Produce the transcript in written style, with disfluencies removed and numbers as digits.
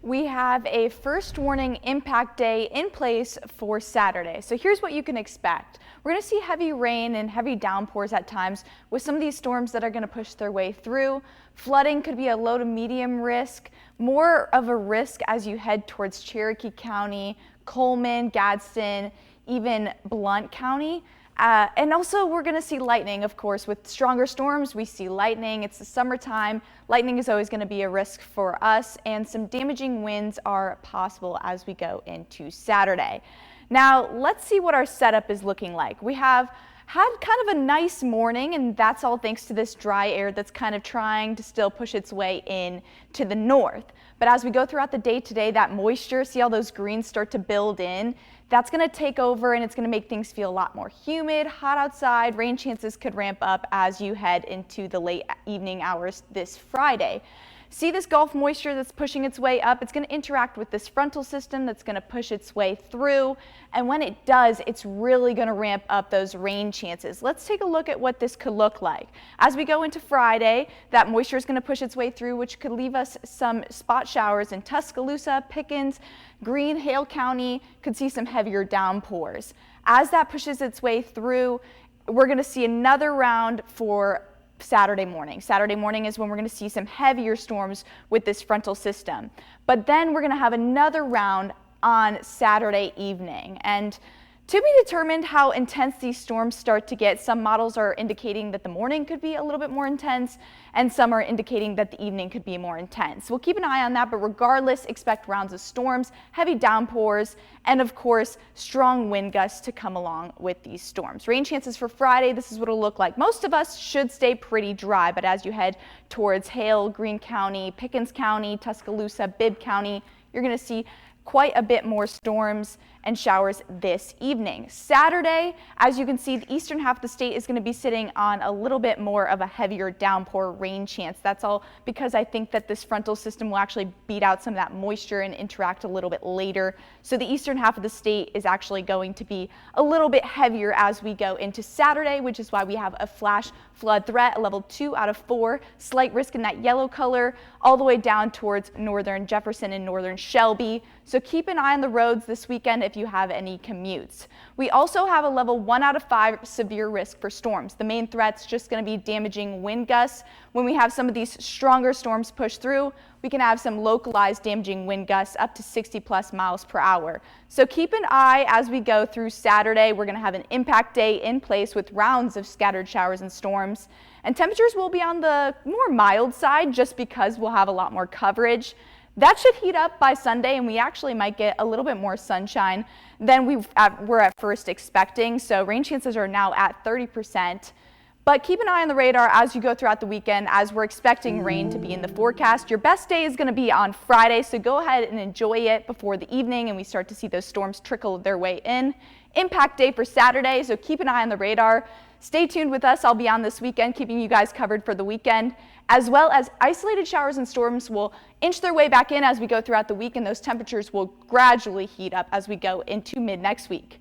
we have a first warning impact day in place for Saturday. So here's what you can expect. We're going to see heavy rain and heavy downpours at times with some of these storms that are going to push their way through. Flooding could be a low to medium risk, more of a risk as you head towards Cherokee County, Coleman, Gadsden, even Blount County. And also we're going to see lightning, of course. With stronger storms, we see lightning. It's the summertime. Lightning is always going to be a risk for us, and some damaging winds are possible as we go into Saturday. Now, let's see what our setup is looking like. We have had kind of a nice morning, and that's all thanks to this dry air that's kind of trying to still push its way in to the north. But as we go throughout the day today, that moisture, see all those greens start to build in, that's going to take over and it's going to make things feel a lot more humid, hot outside. Rain chances could ramp up as you head into the late evening hours this Friday. See this Gulf moisture that's pushing its way up? It's going to interact with this frontal system that's going to push its way through. And when it does, it's really going to ramp up those rain chances. Let's take a look at what this could look like. As we go into Friday, that moisture is going to push its way through, which could leave us some spot showers in Tuscaloosa, Pickens, Greene, Hale County. Could see some heavier downpours. As that pushes its way through, we're going to see another round for Saturday morning. Saturday morning is when we're going to see some heavier storms with this frontal system. But then we're going to have another round on Saturday evening. And to be determined how intense these storms start to get. Some models are indicating that the morning could be a little bit more intense, and some are indicating that the evening could be more intense. We'll keep an eye on that, but regardless, expect rounds of storms, heavy downpours, and of course, strong wind gusts to come along with these storms. Rain chances for Friday, this is what it'll look like. Most of us should stay pretty dry, but as you head towards Hale, Greene County, Pickens County, Tuscaloosa, Bibb County, you're going to see quite a bit more storms and showers this evening. Saturday, as you can see, the eastern half of the state is going to be sitting on a little bit more of a heavier downpour rain chance. That's all because I think that this frontal system will actually beat out some of that moisture and interact a little bit later. So the eastern half of the state is actually going to be a little bit heavier as we go into Saturday, which is why we have a flash flood threat, a level 2 out of 4, slight risk in that yellow color, all the way down towards northern Jefferson and northern Shelby. So keep an eye on the roads this weekend if you have any commutes. We also have a level 1 out of 5 severe risk for storms. The main threat's just going to be damaging wind gusts. When we have some of these stronger storms push through, we can have some localized damaging wind gusts up to 60+ miles per hour. So keep an eye as we go through Saturday. We're going to have an impact day in place with rounds of scattered showers and storms. And temperatures will be on the more mild side just because we'll have a lot more coverage. That should heat up by Sunday, and we actually might get a little bit more sunshine than we're at first expecting. So rain chances are now at 30%. But keep an eye on the radar as you go throughout the weekend, as we're expecting rain to be in the forecast. Your best day is going to be on Friday, so go ahead and enjoy it before the evening and we start to see those storms trickle their way in. Impact day for Saturday, so keep an eye on the radar. Stay tuned with us. I'll be on this weekend, keeping you guys covered for the weekend, as well as isolated showers and storms will inch their way back in as we go throughout the week, and those temperatures will gradually heat up as we go into mid next week.